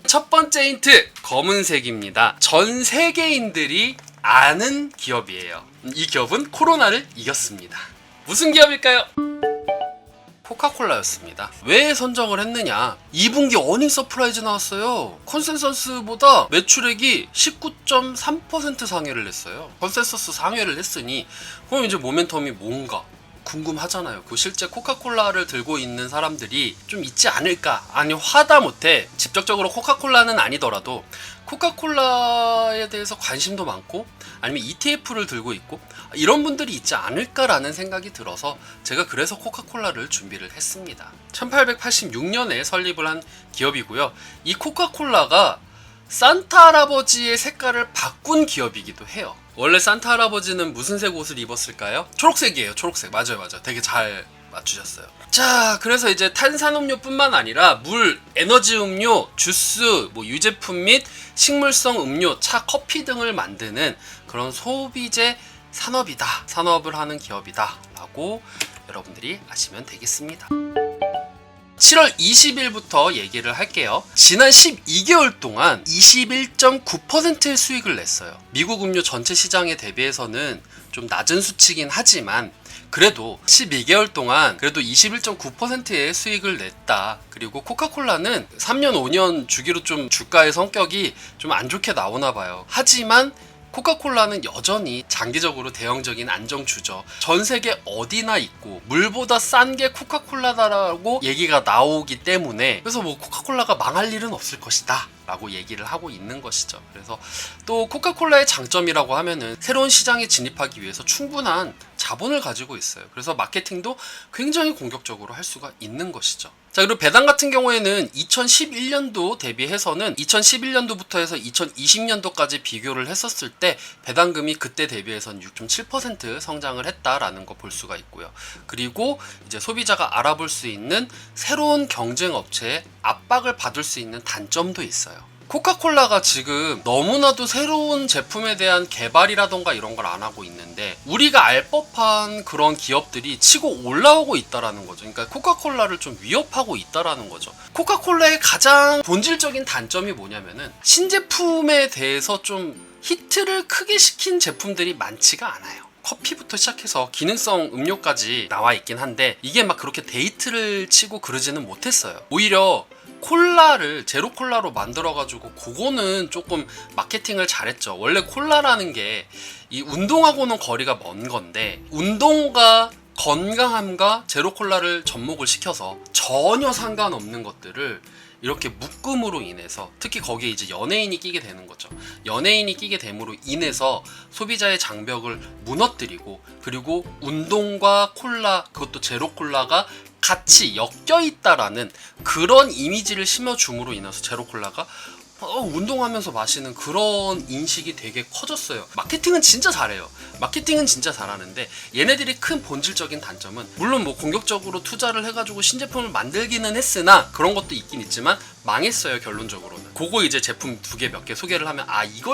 첫 번째 힌트, 검은색입니다. 전 세계인들이 아는 기업이에요. 이 기업은 코로나를 이겼습니다. 무슨 기업일까요? 코카콜라였습니다. 왜 선정을 했느냐? 2분기 어닝 서프라이즈 나왔어요. 컨센서스보다 매출액이 19.3% 상회를 했어요. 컨센서스 상회를 했으니 그럼 이제 모멘텀이 뭔가 궁금하잖아요. 그 실제 코카콜라를 들고 있는 사람들이 좀 있지 않을까? 아니 하다못해 직접적으로 코카콜라는 아니더라도 코카콜라에 대해서 관심도 많고 아니면 ETF를 들고 있고 이런 분들이 있지 않을까라는 생각이 들어서 제가 그래서 코카콜라를 준비를 했습니다. 1886년에 설립을 한 기업이고요. 이 코카콜라가 산타 할아버지의 색깔을 바꾼 기업이기도 해요. 원래 산타 할아버지는 무슨 색 옷을 입었을까요? 초록색이에요. 초록색. 맞아요. 되게 잘 맞추셨어요. 자, 그래서 이제 탄산음료뿐만 아니라 물, 에너지 음료, 주스, 유제품 및 식물성 음료, 차, 커피 등을 만드는 그런 소비재 산업이다. 산업을 하는 기업이다. 라고 여러분들이 아시면 되겠습니다. 7월 20일부터 얘기를 할게요. 지난 12개월 동안 21.9%의 수익을 냈어요. 미국 음료 전체 시장에 대비해서는 좀 낮은 수치긴 하지만 그래도 12개월 동안 그래도 21.9%의 수익을 냈다. 그리고 코카콜라는 3년 5년 주기로 좀 주가의 성격이 좀 안 좋게 나오나 봐요. 하지만 코카콜라는 여전히 장기적으로 대형적인 안정주죠. 전 세계 어디나 있고 물보다 싼 게 코카콜라다라고 얘기가 나오기 때문에 그래서 코카콜라가 망할 일은 없을 것이다 라고 얘기를 하고 있는 것이죠. 그래서 또 코카콜라의 장점이라고 하면은 새로운 시장에 진입하기 위해서 충분한 자본을 가지고 있어요. 그래서 마케팅도 굉장히 공격적으로 할 수가 있는 것이죠. 자, 그리고 배당 같은 경우에는 2011년도 대비해서는 2011년도부터 해서 2020년도까지 비교를 했었을 때 배당금이 그때 대비해서는 6.7% 성장을 했다라는 거 볼 수가 있고요. 그리고 이제 소비자가 알아볼 수 있는 새로운 경쟁 업체에 압박을 받을 수 있는 단점도 있어요. 코카콜라가 지금 너무나도 새로운 제품에 대한 개발이라던가 이런 걸 안 하고 있는데 우리가 알 법한 그런 기업들이 치고 올라오고 있다라는 거죠. 그러니까 코카콜라를 좀 위협하고 있다라는 거죠. 코카콜라의 가장 본질적인 단점이 뭐냐면은 신제품에 대해서 좀 히트를 크게 시킨 제품들이 많지가 않아요. 커피부터 시작해서 기능성 음료까지 나와 있긴 한데 이게 막 그렇게 데이트를 치고 그러지는 못했어요. 오히려 콜라를 제로 콜라로 만들어가지고 그거는 조금 마케팅을 잘했죠. 원래 콜라라는 게 이 운동하고는 거리가 먼 건데 운동과 건강함과 제로 콜라를 접목을 시켜서 전혀 상관없는 것들을 이렇게 묶음으로 인해서 특히 거기에 이제 연예인이 끼게 되는 거죠. 연예인이 끼게 됨으로 인해서 소비자의 장벽을 무너뜨리고 그리고 운동과 콜라 그것도 제로 콜라가 같이 엮여 있다라는 그런 이미지를 심어줌으로 인해서 제로 콜라가 운동하면서 마시는 그런 인식이 되게 커졌어요. 마케팅은 진짜 잘해요. 마케팅은 진짜 잘하는데 얘네들이 큰 본질적인 단점은 물론 공격적으로 투자를 해가지고 신제품을 만들기는 했으나 그런 것도 있긴 있지만 망했어요. 결론적으로는 그거 이제 제품 두 개 몇 개 소개를 하면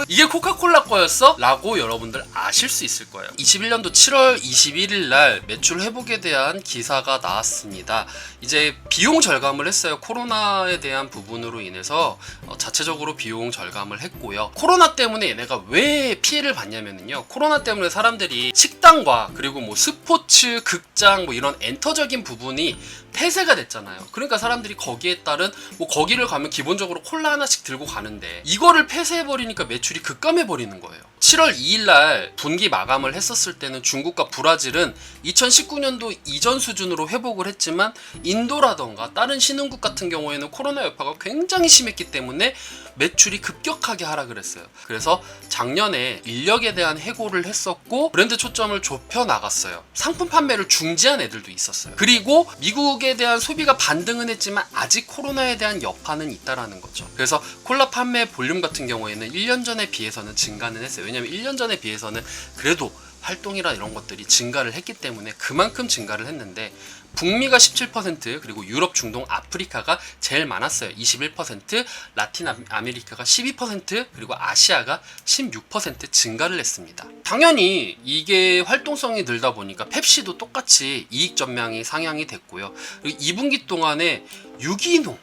이게 코카콜라 거였어? 라고 여러분들 아실 수 있을 거예요. 21년도 7월 21일 날 매출 회복에 대한 기사가 나왔습니다. 이제 비용 절감을 했어요. 코로나에 대한 부분으로 인해서 자체적으로 비용 절감을 했고요. 코로나 때문에 얘네가 왜 피해를 봤냐면요. 코로나 때문에 사람들이 식당과 그리고 스포츠, 극장 이런 엔터적인 부분이 폐쇄가 됐잖아요. 그러니까 사람들이 거기에 따른 거기를 가면 기본적으로 콜라 하나씩 들고 가는데 이거를 폐쇄해버리니까 매출이 급감해버리는 거예요. 7월 2일날 분기 마감을 했었을 때는 중국과 브라질은 2019년도 이전 수준으로 회복을 했지만 인도라던가 다른 신흥국 같은 경우에는 코로나 여파가 굉장히 심했기 때문에 매출이 급격하게 하락을 했어요. 그래서 작년에 인력에 대한 해고를 했었고 브랜드 초점을 좁혀 나갔어요. 상품 판매를 중지한 애들도 있었어요. 그리고 미국에 대한 소비가 반등은 했지만 아직 코로나에 대한 여파는 있다라는 거죠. 그래서 콜라 판매 볼륨 같은 경우에는 1년 전에 비해서는 증가는 했어요. 왜냐면 1년 전에 비해서는 그래도 활동이나 이런 것들이 증가를 했기 때문에 그만큼 증가를 했는데 북미가 17% 그리고 유럽, 중동, 아프리카가 제일 많았어요. 21%, 라틴 아메리카가 12% 그리고 아시아가 16% 증가를 했습니다. 당연히 이게 활동성이 늘다 보니까 펩시도 똑같이 이익 전망이 상향이 됐고요. 그리고 2분기 동안에 유기농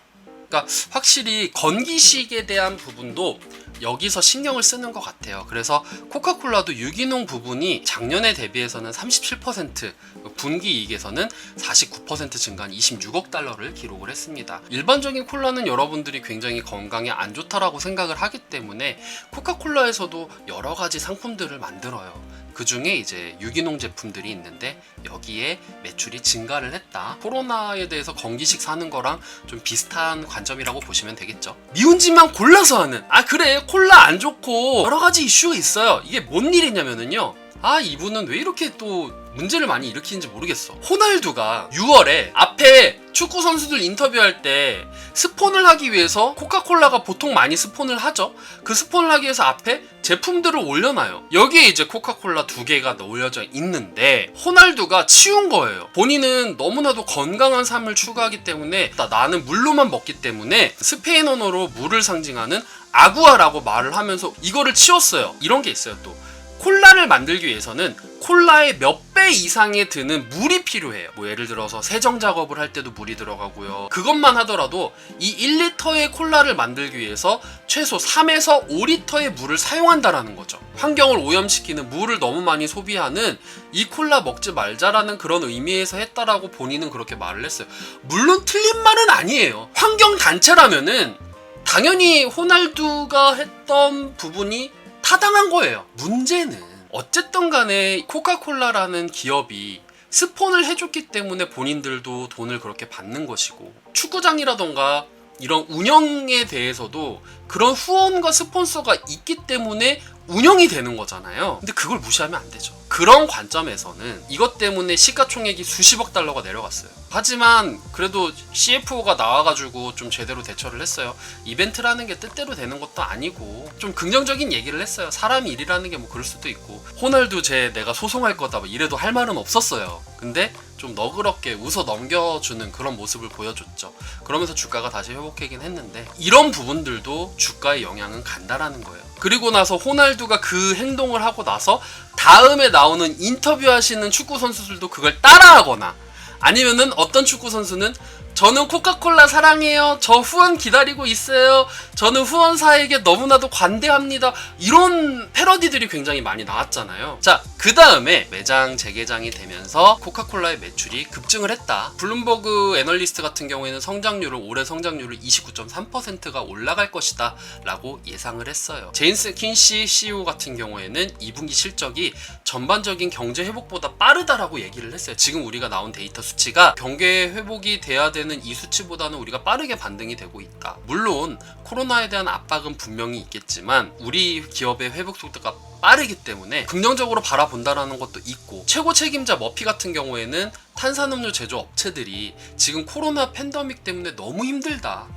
그러니까 확실히 건기식에 대한 부분도 여기서 신경을 쓰는 것 같아요. 그래서 코카콜라도 유기농 부분이 작년에 대비해서는 37%, 분기이익에서는 49% 증가한 26억 달러를 기록을 했습니다. 일반적인 콜라는 여러분들이 굉장히 건강에 안 좋다라고 생각을 하기 때문에 코카콜라에서도 여러 가지 상품들을 만들어요. 그 중에 이제 유기농 제품들이 있는데 여기에 매출이 증가를 했다. 코로나에 대해서 건기식 사는 거랑 좀 비슷한 관점이라고 보시면 되겠죠. 미운 짓만 골라서 하는, 그래 콜라 안 좋고 여러 가지 이슈가 있어요. 이게 뭔 일이냐면은요, 이분은 왜 이렇게 또 문제를 많이 일으키는지 모르겠어. 호날두가 6월에 앞에 축구 선수들 인터뷰할 때 스폰을 하기 위해서, 코카콜라가 보통 많이 스폰을 하죠. 그 스폰을 하기 위해서 앞에 제품들을 올려놔요. 여기에 이제 코카콜라 2개가 올려져 있는데 호날두가 치운 거예요. 본인은 너무나도 건강한 삶을 추구하기 때문에 나는 물로만 먹기 때문에 스페인 언어로 물을 상징하는 아구아라고 말을 하면서 이거를 치웠어요. 이런 게 있어요. 또 콜라를 만들기 위해서는 콜라의 몇 배 이상에 드는 물이 필요해요. 뭐 예를 들어서 세정 작업을 할 때도 물이 들어가고요. 그것만 하더라도 이 1리터의 콜라를 만들기 위해서 최소 3에서 5리터의 물을 사용한다라는 거죠. 환경을 오염시키는 물을 너무 많이 소비하는 이 콜라 먹지 말자라는 그런 의미에서 했다라고 본인은 그렇게 말을 했어요. 물론 틀린 말은 아니에요. 환경단체라면은 당연히 호날두가 했던 부분이 타당한 거예요. 문제는 어쨌든 간에 코카콜라라는 기업이 스폰을 해줬기 때문에 본인들도 돈을 그렇게 받는 것이고, 축구장이라던가 이런 운영에 대해서도 그런 후원과 스폰서가 있기 때문에 운영이 되는 거잖아요. 근데 그걸 무시하면 안 되죠. 그런 관점에서는 이것 때문에 시가총액이 수십억 달러가 내려갔어요. 하지만 그래도 CFO가 나와가지고 좀 제대로 대처를 했어요. 이벤트라는 게 뜻대로 되는 것도 아니고 좀 긍정적인 얘기를 했어요. 사람이 일이라는 게 뭐 그럴 수도 있고, 호날두 내가 소송할 거다 뭐 이래도 할 말은 없었어요. 근데 좀 너그럽게 웃어 넘겨주는 그런 모습을 보여줬죠. 그러면서 주가가 다시 회복하긴 했는데 이런 부분들도 주가에 영향은 간다라는 거예요. 그리고 나서 호날두가 그 행동을 하고 나서 다음에 나오는 인터뷰하시는 축구 선수들도 그걸 따라하거나, 아니면은 어떤 축구 선수는 저는 코카콜라 사랑해요, 저 후원 기다리고 있어요, 저는 후원사에게 너무나도 관대합니다, 이런 패러디들이 굉장히 많이 나왔잖아요. 자, 그 다음에 매장 재개장이 되면서 코카콜라의 매출이 급증을 했다. 블룸버그 애널리스트 같은 경우에는 올해 성장률을 29.3%가 올라갈 것이다 라고 예상을 했어요. 제임스 킨시 CEO 같은 경우에는 2분기 실적이 전반적인 경제 회복보다 빠르다라고 얘기를 했어요. 지금 우리가 나온 데이터 수치가 경제 회복이 돼야 되는 이 수치보다는 우리가 빠르게 반등이 되고 있다. 물론 코로나에 대한 압박은 분명히 있겠지만 우리 기업의 회복 속도가 빠르기 때문에 긍정적으로 바라본다라는 것도 있고, 최고 책임자 머피 같은 경우에는 탄산음료 제조업체들이 지금 코로나 팬데믹 때문에 너무 힘들다,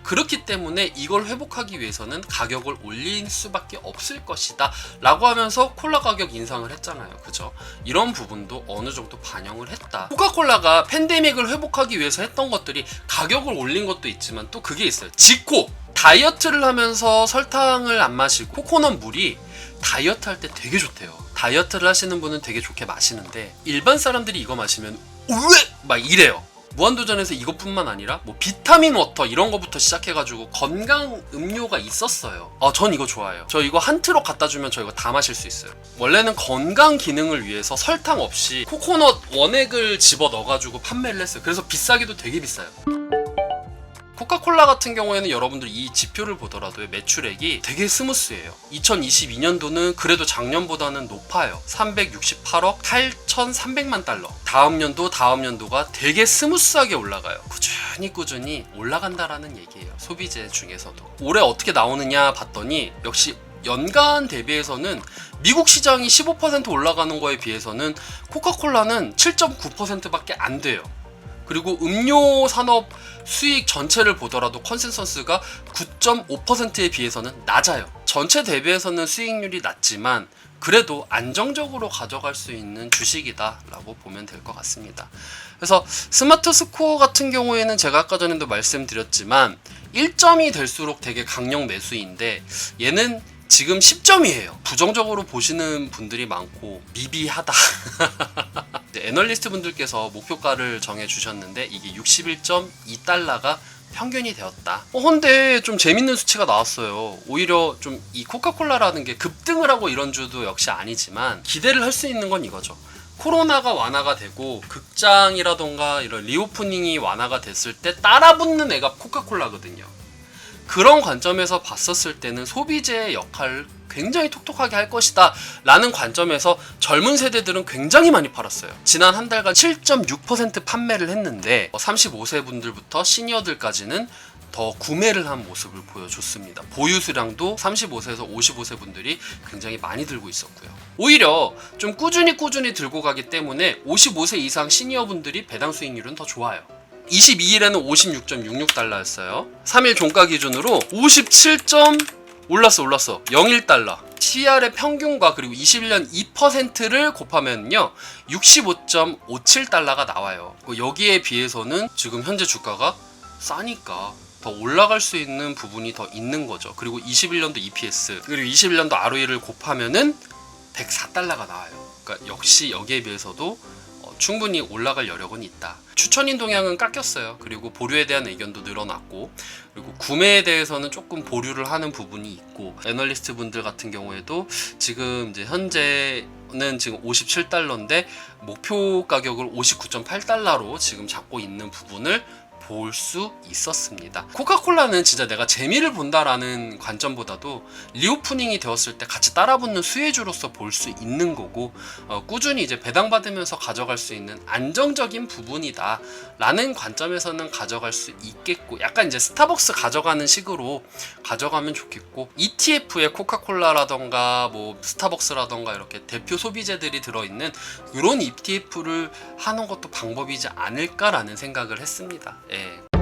그렇기 때문에 이걸 회복하기 위해서는 가격을 올릴 수밖에 없을 것이다 라고 하면서 콜라 가격 인상을 했잖아요. 그죠? 이런 부분도 어느 정도 반영을 했다. 코카콜라가 팬데믹을 회복하기 위해서 했던 것들이 가격을 올린 것도 있지만 또 그게 있어요. 지코! 다이어트를 하면서 설탕을 안 마시고 코코넛 물이 다이어트 할 때 되게 좋대요. 다이어트를 하시는 분은 되게 좋게 마시는데 일반 사람들이 이거 마시면 으악! 막 이래요. 무한도전에서 이것뿐만 아니라 뭐 비타민 워터 이런 거부터 시작해가지고 건강 음료가 있었어요. 전 이거 좋아해요. 저 이거 한 트럭 갖다 주면 저 이거 다 마실 수 있어요. 원래는 건강 기능을 위해서 설탕 없이 코코넛 원액을 집어 넣어가지고 판매를 했어요. 그래서 비싸기도 되게 비싸요. 코카콜라 같은 경우에는 여러분들 이 지표를 보더라도 매출액이 되게 스무스해요. 2022년도는 그래도 작년보다는 높아요. 368억 8,300만 달러. 다음 연도가 되게 스무스하게 올라가요. 꾸준히 올라간다라는 얘기예요. 소비재 중에서도. 올해 어떻게 나오느냐 봤더니 역시 연간 대비해서는 미국 시장이 15% 올라가는 거에 비해서는 코카콜라는 7.9%밖에 안 돼요. 그리고 음료 산업 수익 전체를 보더라도 컨센서스가 9.5%에 비해서는 낮아요. 전체 대비해서는 수익률이 낮지만 그래도 안정적으로 가져갈 수 있는 주식이다 라고 보면 될 것 같습니다. 그래서 스마트 스코어 같은 경우에는 제가 아까 전에도 말씀드렸지만 1점이 될수록 되게 강력 매수인데 얘는 지금 10점이에요. 부정적으로 보시는 분들이 많고 미비하다. 애널리스트 분들께서 목표가를 정해 주셨는데 이게 61.2달러가 평균이 되었다. 근데 좀 재밌는 수치가 나왔어요. 오히려 좀 이 코카콜라라는 게 급등을 하고 이런 주도 역시 아니지만 기대를 할 수 있는 건 이거죠. 코로나가 완화가 되고 극장이라던가 이런 리오프닝이 완화가 됐을 때 따라붙는 애가 코카콜라거든요. 그런 관점에서 봤었을 때는 소비재의 역할을 굉장히 톡톡하게 할 것이다 라는 관점에서 젊은 세대들은 굉장히 많이 팔았어요. 지난 한 달간 7.6% 판매를 했는데 35세 분들부터 시니어들까지는 더 구매를 한 모습을 보여줬습니다. 보유 수량도 35세에서 55세 분들이 굉장히 많이 들고 있었고요. 오히려 좀 꾸준히 들고 가기 때문에 55세 이상 시니어 분들이 배당 수익률은 더 좋아요. 22일에는 56.66달러였어요. 3일 종가 기준으로 57. 올랐어 01달러. CR의 평균과 그리고 21년 2%를 곱하면요 65.57달러가 나와요. 여기에 비해서는 지금 현재 주가가 싸니까 더 올라갈 수 있는 부분이 더 있는 거죠. 그리고 21년도 EPS 그리고 21년도 ROE를 곱하면은 104달러가 나와요. 그러니까 역시 여기에 비해서도 충분히 올라갈 여력은 있다. 추천인 동향은 깎였어요. 그리고 보류에 대한 의견도 늘어났고, 그리고 구매에 대해서는 조금 보류를 하는 부분이 있고, 애널리스트 분들 같은 경우에도 지금 이제 현재는 지금 57달러인데 목표 가격을 59.8달러로 지금 잡고 있는 부분을 볼 수 있었습니다. 코카콜라는 진짜 내가 재미를 본다라는 관점보다도 리오프닝이 되었을 때 같이 따라붙는 수혜주로서 볼 수 있는 거고 꾸준히 이제 배당받으면서 가져갈 수 있는 안정적인 부분이다 라는 관점에서는 가져갈 수 있겠고, 약간 이제 스타벅스 가져가는 식으로 가져가면 좋겠고, ETF에 코카콜라라던가 뭐 스타벅스라던가 이렇게 대표 소비재들이 들어있는 이런 ETF를 하는 것도 방법이지 않을까라는 생각을 했습니다. 예.